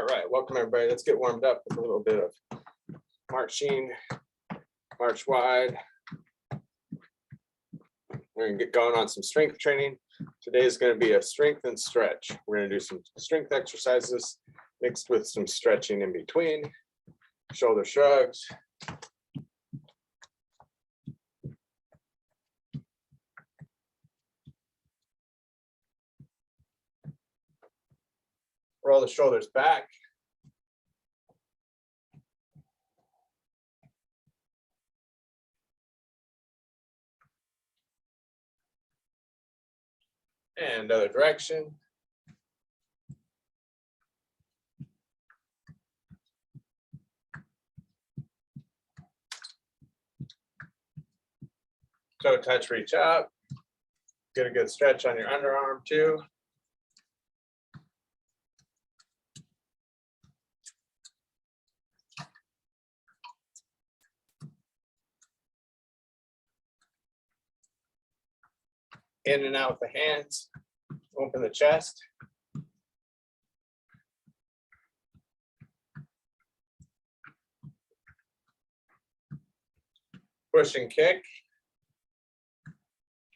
All right, welcome everybody. Let's get warmed up with a little bit of marching, march wide. We're gonna get going on some strength training. Today is going to be a strength and stretch. We're going to do some strength exercises mixed with some stretching in between, shoulder shrugs. Roll the shoulders back. And other direction. Toe touch, reach up. Get a good stretch on your underarm too. In and out with the hands. Open the chest. Push and kick.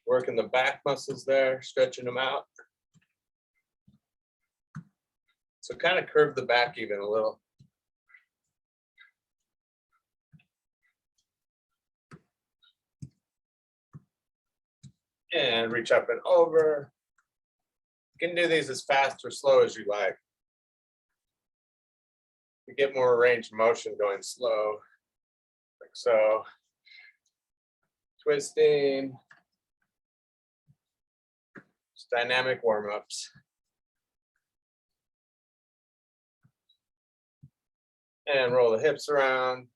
Working the back muscles there, stretching them out. So kind of curve the back even a little. And reach up and over. You can do these as fast or slow as you like. You get more range of motion going slow, like so. Twisting. Just dynamic warm-ups. And roll the hips around.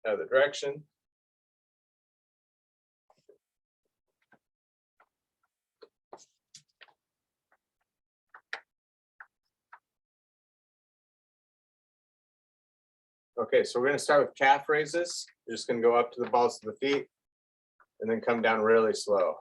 Other direction. Okay, so we're going to start with calf raises. You're just going to go up to the balls of the feet and then come down really slow.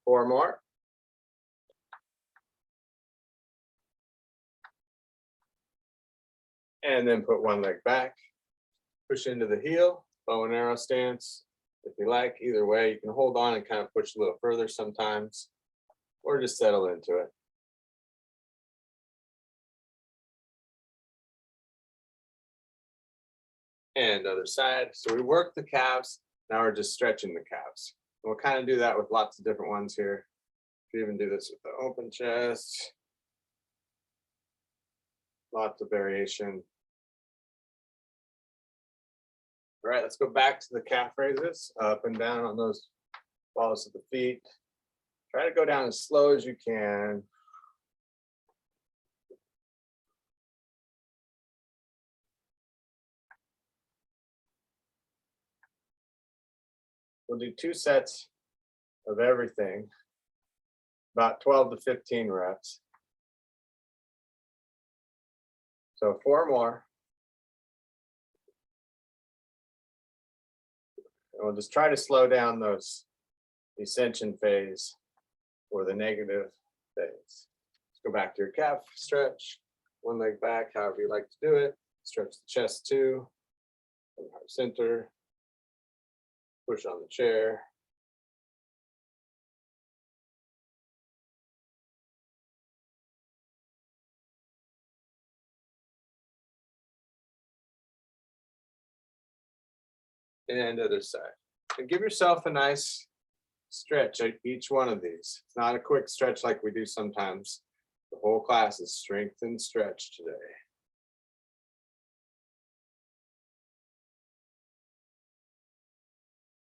Four more. And then put one leg back. Push into the heel, bow and arrow stance. If you like, either way, you can hold on and kind of push a little further sometimes, or just settle into it. And other side. So we work the calves. Now we're just stretching the calves. And we'll kind of do that with lots of different ones here. You even do this with the open chest. Lots of variation. All right, let's go back to the calf raises, up and down on those balls of the feet. Try to go down as slow as you can. We'll do 2 sets of everything, about 12 to 15 reps. So 4 more. And we'll just try to slow down those ascension phase or the negative phase. Let's go back to your calf stretch. One leg back, however you like to do it. Stretch the chest too. Heart center. Push on the chair. And other side. And give yourself a nice stretch at each one of these. It's not a quick stretch like we do sometimes. The whole class is strength and stretch today.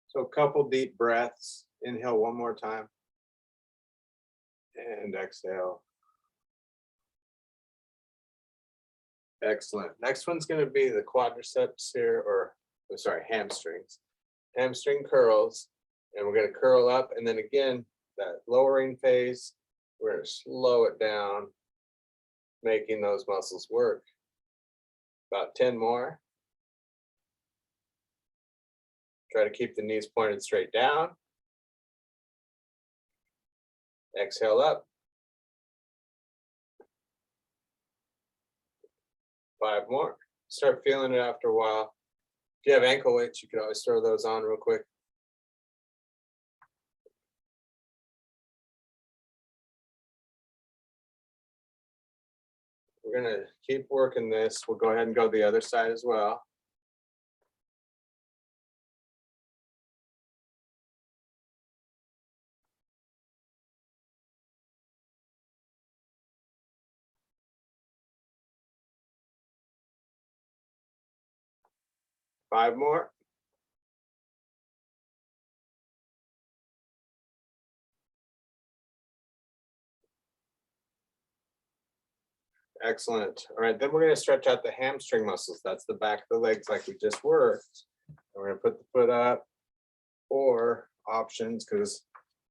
So a couple deep breaths. Inhale one more time. And exhale. Excellent. Next one's going to be the quadriceps here, or sorry, hamstrings. Hamstring curls. And we're going to curl up. And then again, that lowering phase. We're going to slow it down, making those muscles work. About 10 more. Try to keep the knees pointed straight down. Exhale up. 5 more. Start feeling it after a while. If you have ankle weights, you can always throw those on real quick. We're going to keep working this. We'll go ahead and go the other side as well. Five more. Excellent. All right, then we're going to stretch out the hamstring muscles. That's the back of the legs like we just worked. We're going to put the foot up, or options, because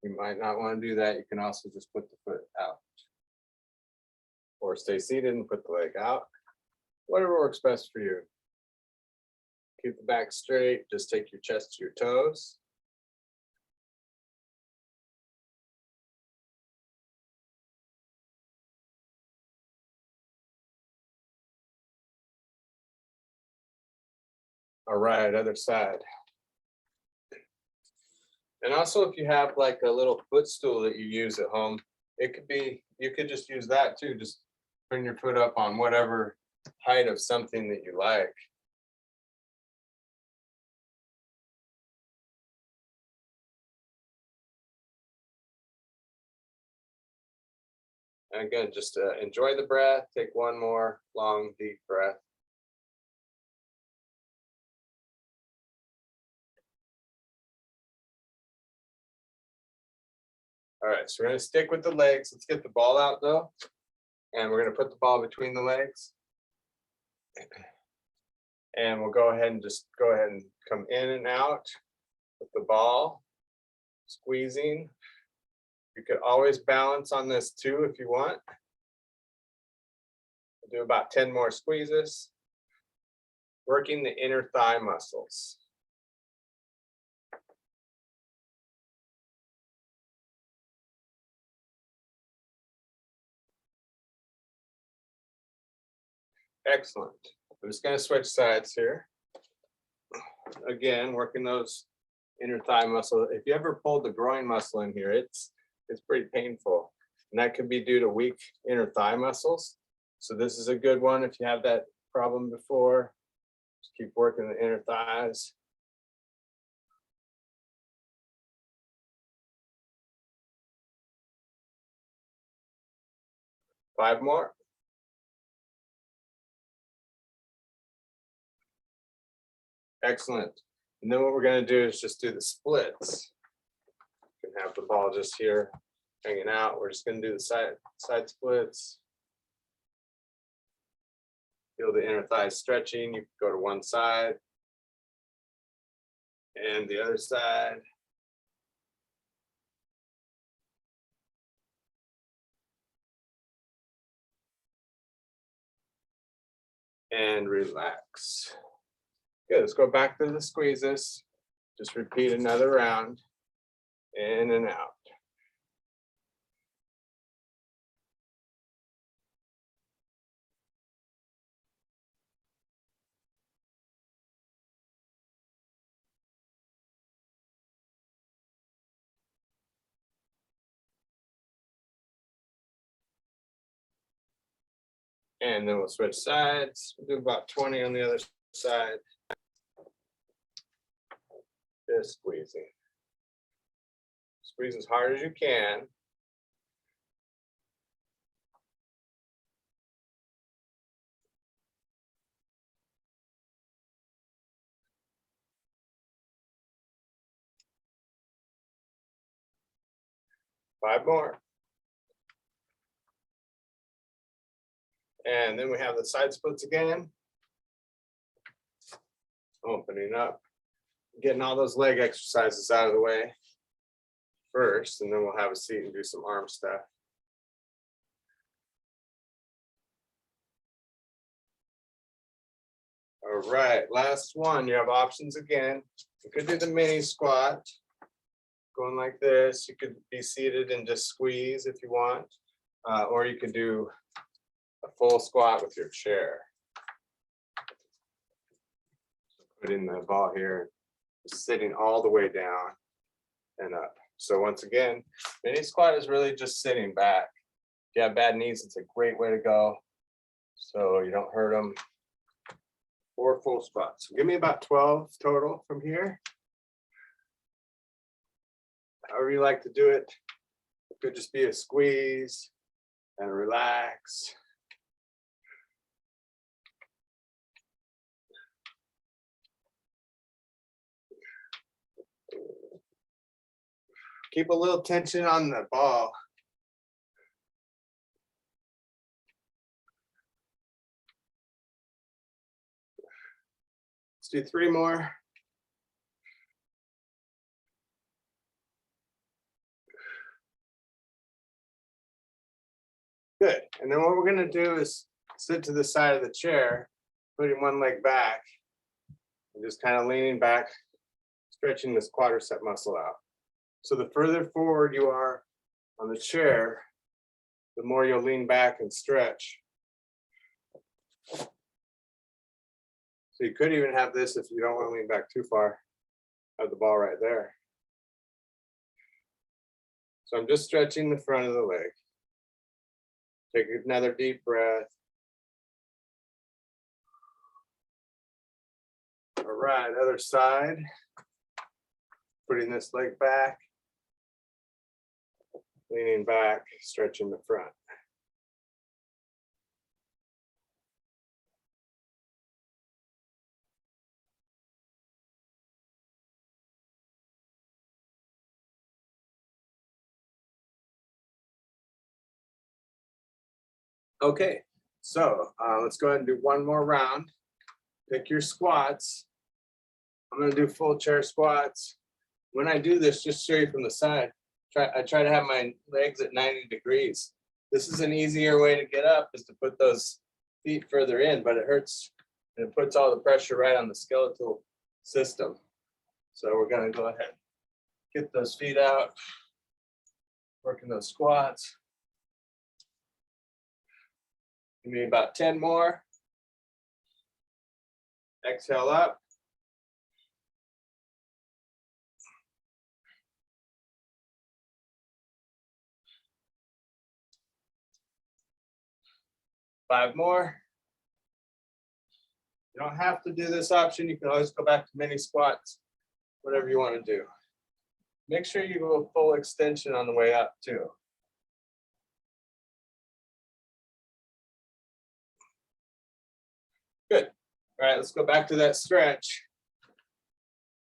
you might not want to do that. You can also just put the foot out. Or stay seated and put the leg out. Whatever works best for you. Keep the back straight. Just take your chest to your toes. All right, other side. And also, if you have like a little footstool that you use at home, it could be, you could just use that too. Just bring your foot up on whatever height of something that you like. And again, just enjoy the breath. Take one more long, deep breath. All right, so we're going to stick with the legs. Let's get the ball out though. And we're going to put the ball between the legs. And we'll go ahead and come in and out with the ball, squeezing. You could always balance on this too if you want. We'll do about 10 more squeezes. Working the inner thigh muscles. Excellent. I'm just going to switch sides here. Again, working those inner thigh muscle. If you ever pulled the groin muscle in here, it's pretty painful. And that could be due to weak inner thigh muscles. So this is a good one if you have that problem before. Just keep working the inner thighs. Five more. Excellent. And then what we're going to do is just do the splits. You can have the ball just here hanging out. We're just going to do the side splits. Feel the inner thighs stretching. You can go to one side and the other side. And relax. Good, let's go back to the squeezes. Just repeat another round, in and out. And then we'll switch sides. We'll do about 20 on the other side. Just squeezing. Squeeze as hard as you can. Five more. And then we have the side splits again. Opening up. Getting all those leg exercises out of the way. first, and then we'll have a seat and do some arm stuff. All right, last one. You have options again. You could do the mini squat, going like this. You could be seated and just squeeze if you want, or you could do a full squat with your chair. Putting the ball here, just sitting all the way down and up. So once again, mini squat is really just sitting back. If you have bad knees, it's a great way to go, so you don't hurt them. 4 full squats. So give me about 12 total from here. However you like to do it. It could just be a squeeze and relax. Keep a little tension on the ball. Let's do 3 more. Good. And then what we're going to do is sit to the side of the chair, putting one leg back, and just kind of leaning back, stretching this quadricep muscle out. So the further forward you are on the chair, the more you'll lean back and stretch. So you could even have this if you don't want to lean back too far. Have the ball right there. So I'm just stretching the front of the leg. Take another deep breath. All right, other side. Putting this leg back. Leaning back, stretching the front. Okay, so let's go ahead and do one more round. Pick your squats. I'm going to do full chair squats. When I do this, just show you from the side. I try to have my legs at 90 degrees. This is an easier way to get up, is to put those feet further in, but it hurts and it puts all the pressure right on the skeletal system. So we're going to go ahead, get those feet out, working those squats. Give me about 10 more. Exhale up. Five more. You don't have to do this option. You can always go back to mini squats, whatever you want to do. Make sure you go a full extension on the way up too. Good. All right, let's go back to that stretch.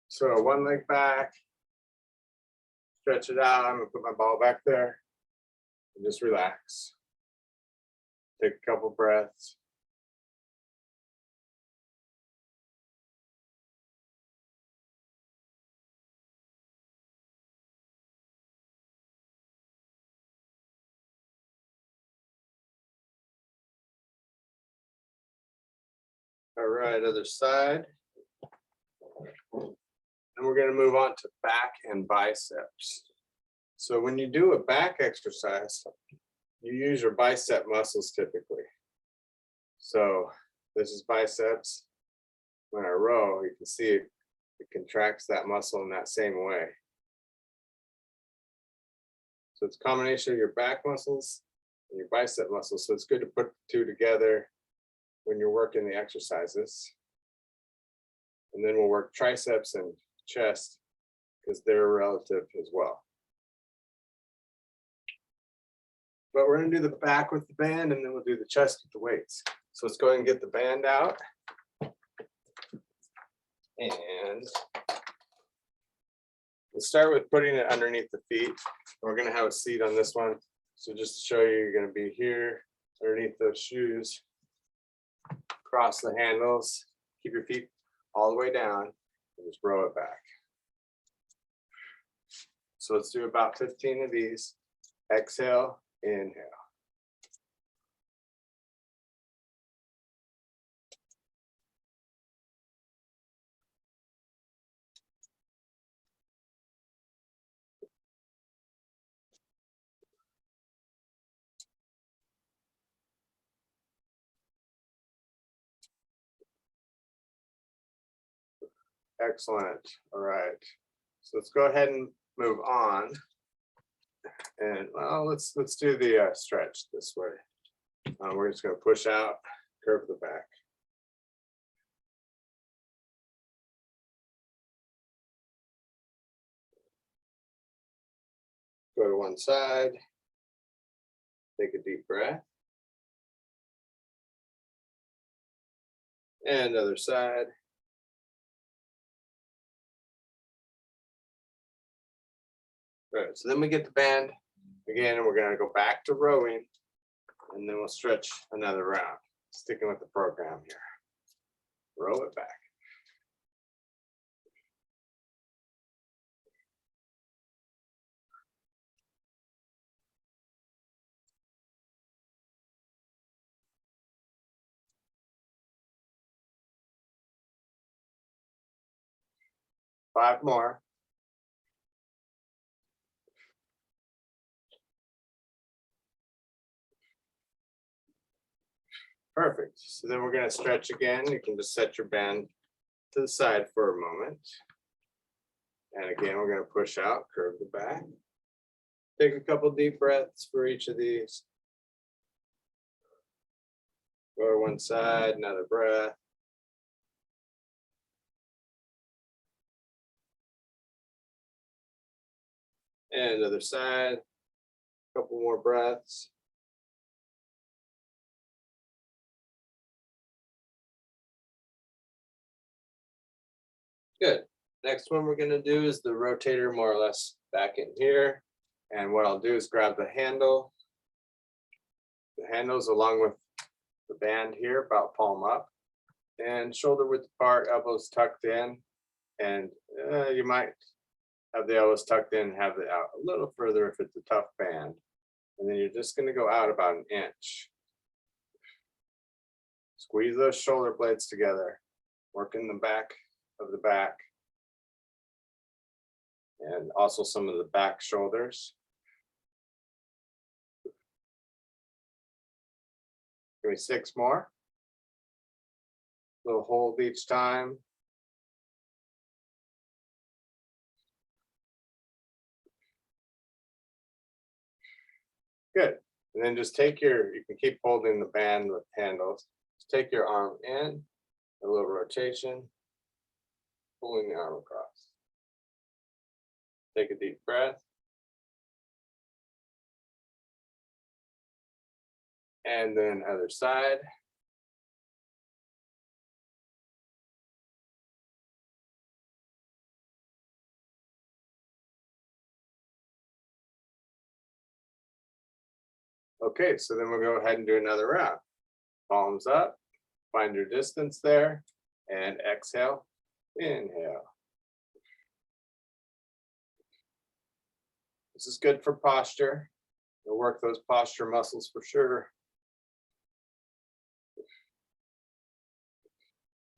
So one leg back, stretch it out. I'm gonna put my ball back there and just relax. Take a couple breaths. All right, other side. And we're going to move on to back and biceps. So when you do a back exercise, you use your bicep muscles typically. So this is biceps. When I row, you can see it contracts that muscle in that same way. So it's a combination of your back muscles and your bicep muscles. So it's good to put the two together when you're working the exercises. And then we'll work triceps and chest because they're relative as well. But we're going to do the back with the band and then we'll do the chest with the weights. So let's go ahead and get the band out. And we'll start with putting it underneath the feet. We're going to have a seat on this one. So just to show you, you're going to be here underneath those shoes. Cross the handles. Keep your feet all the way down and just row it back. So let's do about 15 of these. Exhale, inhale. Excellent. All right. So let's go ahead and move on. And well, let's do the stretch this way. We're just going to push out, curve the back. Go to one side. Take a deep breath. And other side. Right, so then we get the band again, and we're going to go back to rowing, and then we'll stretch another round, sticking with the program here. Row it back. Five more. Perfect. So then we're going to stretch again. You can just set your band to the side for a moment. And again, we're going to push out, curve the back. Take a couple deep breaths for each of these. Go to one side, another breath. And other side, a couple more breaths. Good. Next one we're going to do is the rotator more or less back in here. And what I'll do is grab the handle. The handles along with the band here, about palm up. And shoulder width apart, elbows tucked in. And you might have the elbows tucked in, have it out a little further if it's a tough band. And then you're just going to go out about an inch. Squeeze those shoulder blades together, working the back of the back. And also some of the back shoulders. Give me 6 more. Little hold each time. Good. And then just take you can keep holding the band with handles. Just take your arm in, a little rotation, pulling the arm across. Take a deep breath. And then other side. Okay, so then we'll go ahead and do another round. Palms up, find your distance there, and exhale, inhale. This is good for posture. You'll work those posture muscles for sure.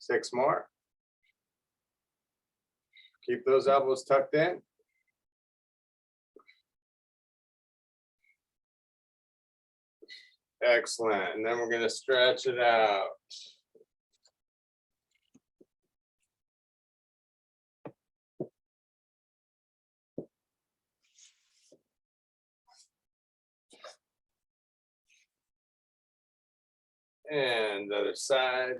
6 more. Keep those elbows tucked in. Excellent. And then we're going to stretch it out. And the other side.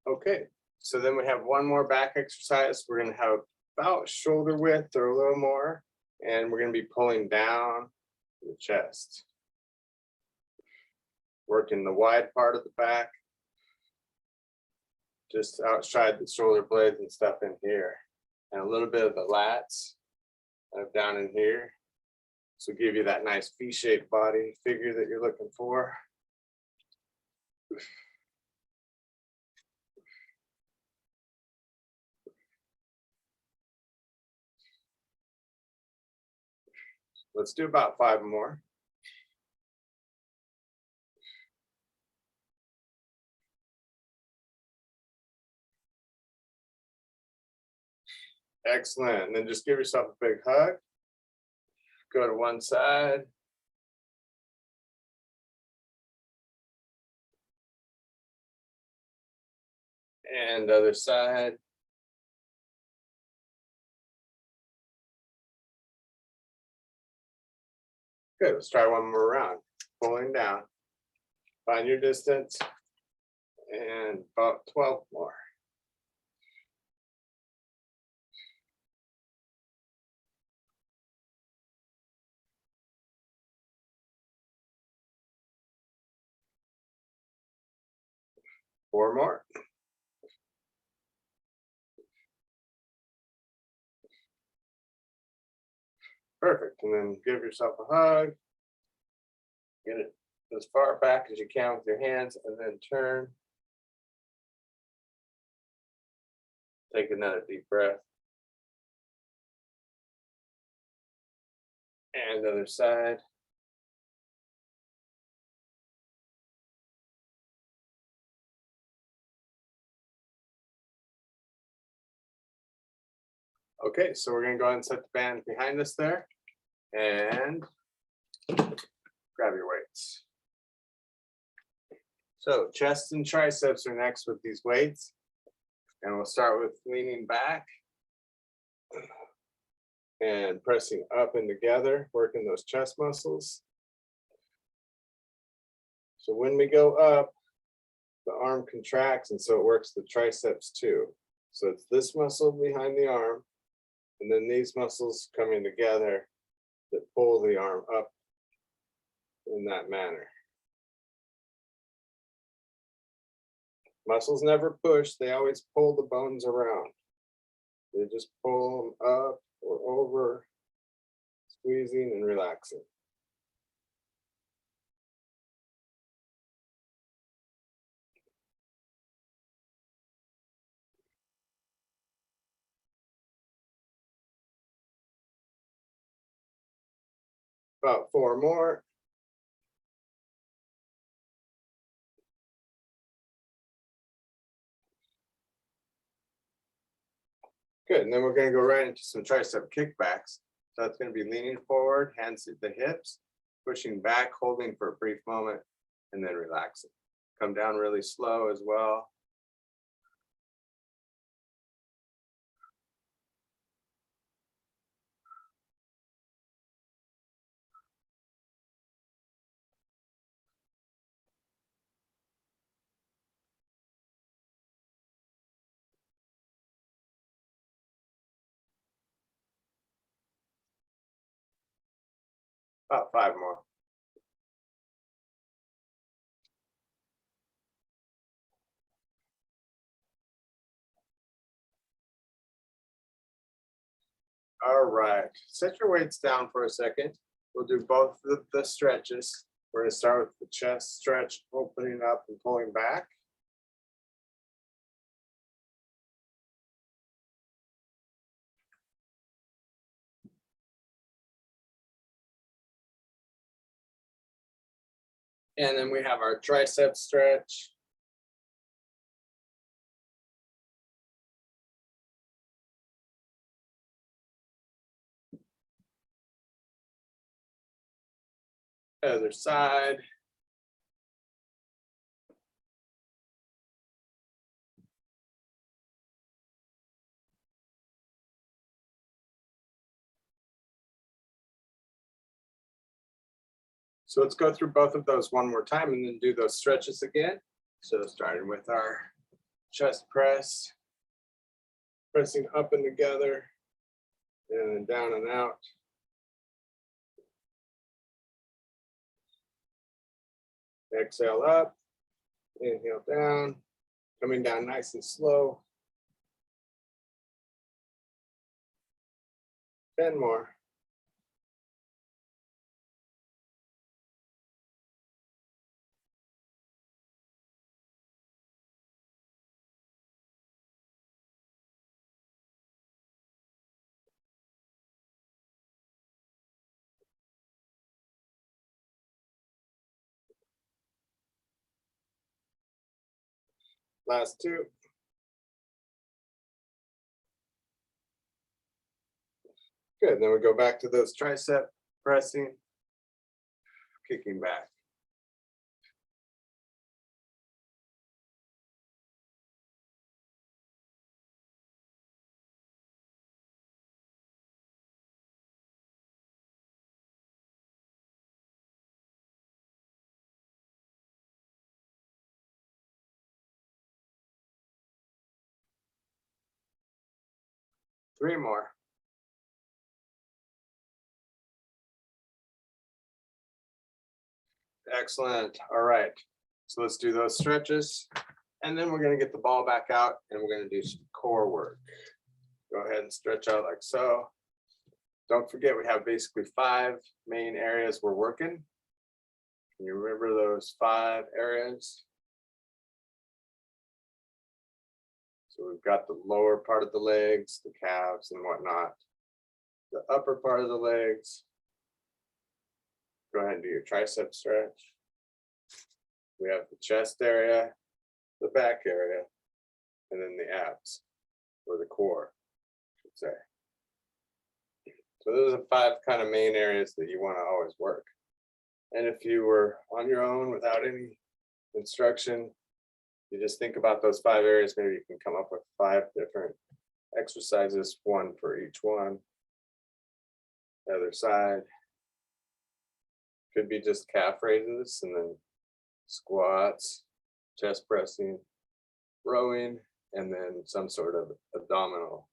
Okay, so then we have one more back exercise. We're going to have about shoulder width or a little more, and we're going to be pulling down the chest. Working the wide part of the back, just outside the shoulder blades and stuff in here, and a little bit of the lats. down in here. So give you that nice V-shaped body figure that you're looking for. Let's do about 5 more. Excellent. And then just give yourself a big hug. Go to one side. And other side. Good. Let's try one more round. Pulling down. Find your distance. And about 12 more. Four more. Perfect. And then give yourself a hug. Get it as far back as you can with your hands and then turn. Take another deep breath. And other side. Okay, so we're going to go ahead and set the band behind us there and grab your weights. So chest and triceps are next with these weights. And we'll start with leaning back and pressing up and together, working those chest muscles. So when we go up, the arm contracts, and so it works the triceps too. So it's this muscle behind the arm, and then these muscles coming together that pull the arm up in that manner. Muscles never push, they always pull the bones around. They just pull them up or over, squeezing and relaxing. About 4 more. Good, and then we're going to go right into some tricep kickbacks. So that's going to be leaning forward, hands at the hips, pushing back, holding for a brief moment, and then relaxing. Come down really slow as well. About 5 more. All right, set your weights down for a second. We'll do both of the stretches. We're going to start with the chest stretch, opening up and pulling back. And then we have our tricep stretch. Other side. So let's go through both of those one more time and then do those stretches again. So starting with our chest press, pressing up and together, and then down and out. Exhale up, inhale down, coming down nice and slow. 10 more. Last two. Good. Then we go back to those tricep pressing, kicking back. Three more. Excellent. All right. So let's do those stretches. And then we're going to get the ball back out and we're going to do some core work. Go ahead and stretch out like so. Don't forget, we have basically 5 main areas we're working. Can you remember those 5 areas? So we've got the lower part of the legs, the calves and whatnot. The upper part of the legs. Go ahead and do your tricep stretch. We have the chest area, the back area, and then the abs, or the core, I should say. So those are 5 kind of main areas that you want to always work. And if you were on your own without any instruction, you just think about those 5 areas, maybe you can come up with 5 different exercises, 1 for each one. The other side could be just calf raises and then squats, chest pressing, rowing, and then some sort of abdominal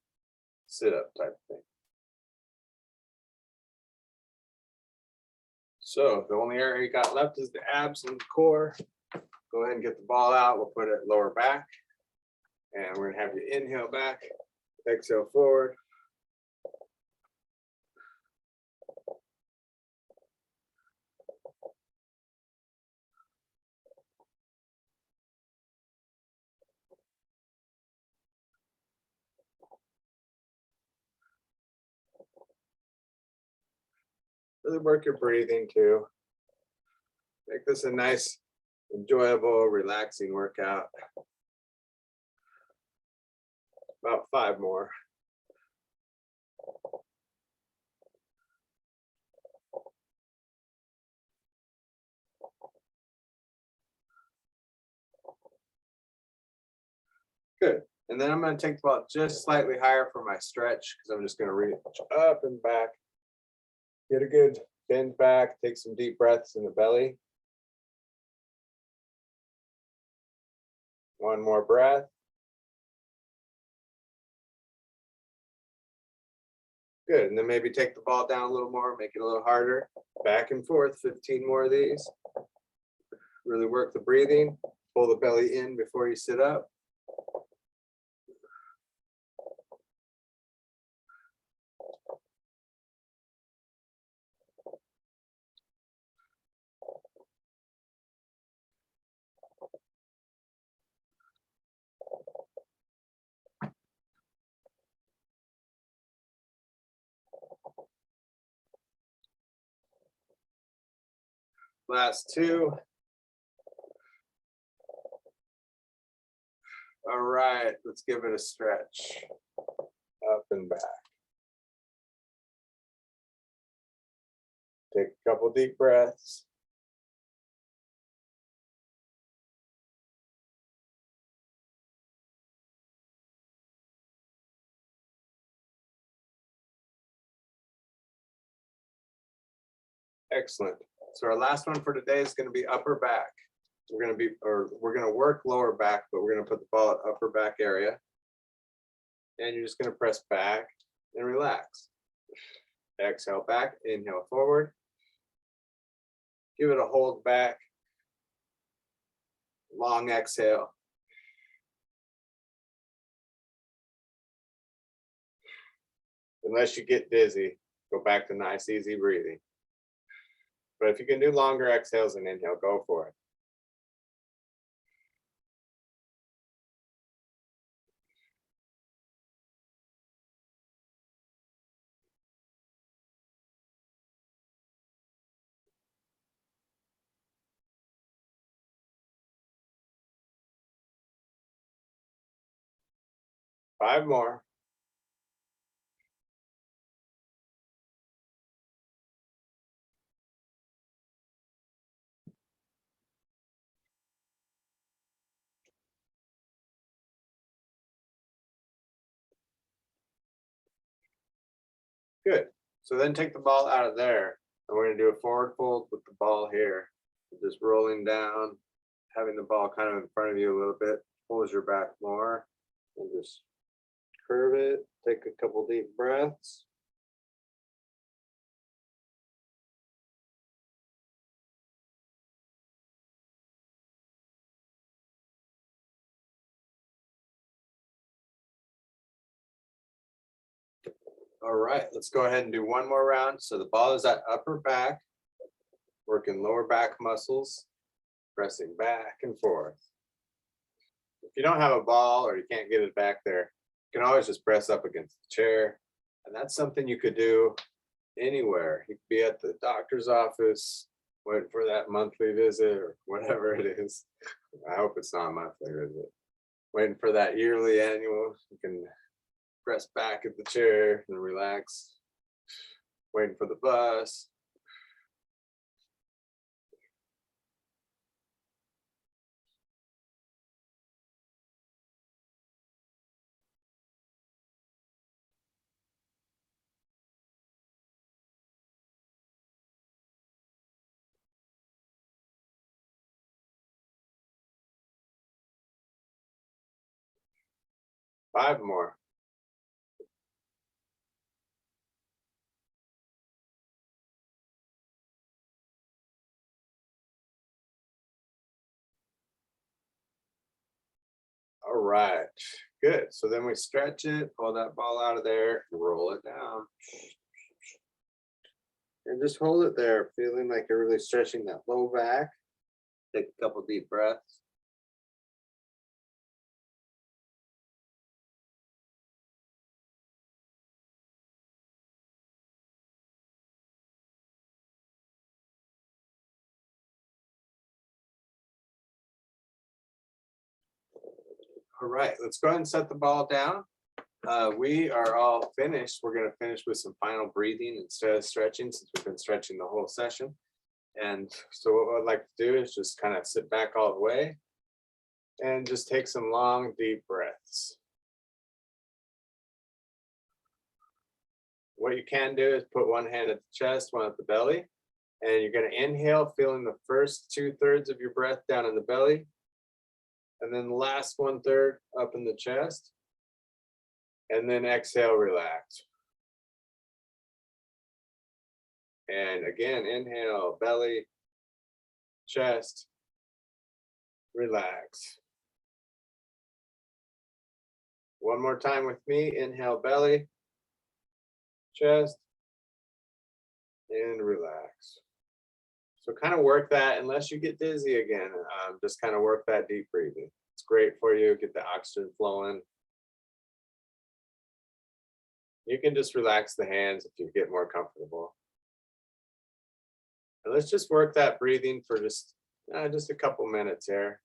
sit-up type thing. So the only area you got left is the abs and the core. Go ahead and get the ball out. We'll put it lower back. And we're gonna have you inhale back, exhale forward. Really work your breathing too. Make this a nice, enjoyable, relaxing workout. About 5 more. Good. And then I'm going to take the ball just slightly higher for my stretch because I'm just going to reach up and back. Get a good bend back. Take some deep breaths in the belly. One more breath. Good. And then maybe take the ball down a little more, make it a little harder. Back and forth, 15 more of these. Really work the breathing. Pull the belly in before you sit up. Last 2. All right, let's give it a stretch. Up and back. Take a couple deep breaths. Excellent. So our last one for today is going to be upper back. We're going to work lower back, but we're going to put the ball at upper back area. And you're just going to press back and relax. Exhale back, inhale forward. Give it a hold back. Long exhale. Unless you get dizzy, go back to nice, easy breathing. But if you can do longer exhales and inhale, go for it. 5 more. Good. So then take the ball out of there, and we're going to do a forward fold with the ball here. Just rolling down, having the ball kind of in front of you a little bit, pulls your back more, and just curve it. Take a couple deep breaths. All right, let's go ahead and do one more round. So the ball is at upper back, working lower back muscles, pressing back and forth. If you don't have a ball or you can't get it back there, you can always just press up against the chair. And that's something you could do anywhere. You could be at the doctor's office, waiting for that monthly visit or whatever it is. I hope it's not a monthly visit. Waiting for that yearly annual. You can press back at the chair and relax. Waiting for the bus. Five more. All right, good. So then we stretch it, pull that ball out of there, roll it down. And just hold it there, feeling like you're really stretching that low back. Take a couple deep breaths. All right, let's go ahead and set the ball down. We are all finished. We're going to finish with some final breathing instead of stretching, since we've been stretching the whole session. And so what I'd like to do is just kind of sit back all the way and just take some long, deep breaths. What you can do is put one hand at the chest, one at the belly, and you're going to inhale, feeling the first 2/3 of your breath down in the belly, and then the last 1/3 up in the chest, and then exhale, relax. And again, inhale, belly, chest, relax. One more time with me, inhale, belly, chest, and relax. So kind of work that, unless you get dizzy again, just kind of work that deep breathing. It's great for you, get the oxygen flowing. You can just relax the hands if you get more comfortable. And let's just work that breathing for just a couple minutes here.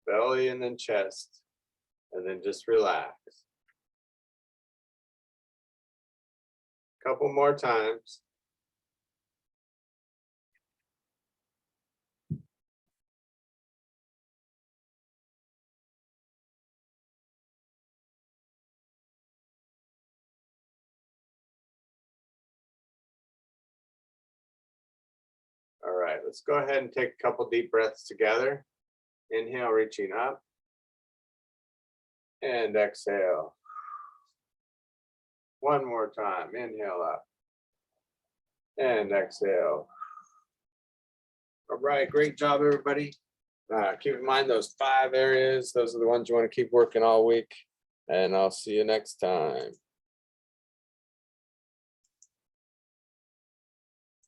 Belly and then chest, and then just relax. Couple more times. All right, let's go ahead and take a couple deep breaths together. Inhale, reaching up. And exhale. One more time. Inhale up. And exhale. All right, great job, everybody. Keep in mind those 5 areas. Those are the ones you want to keep working all week. And I'll see you next time.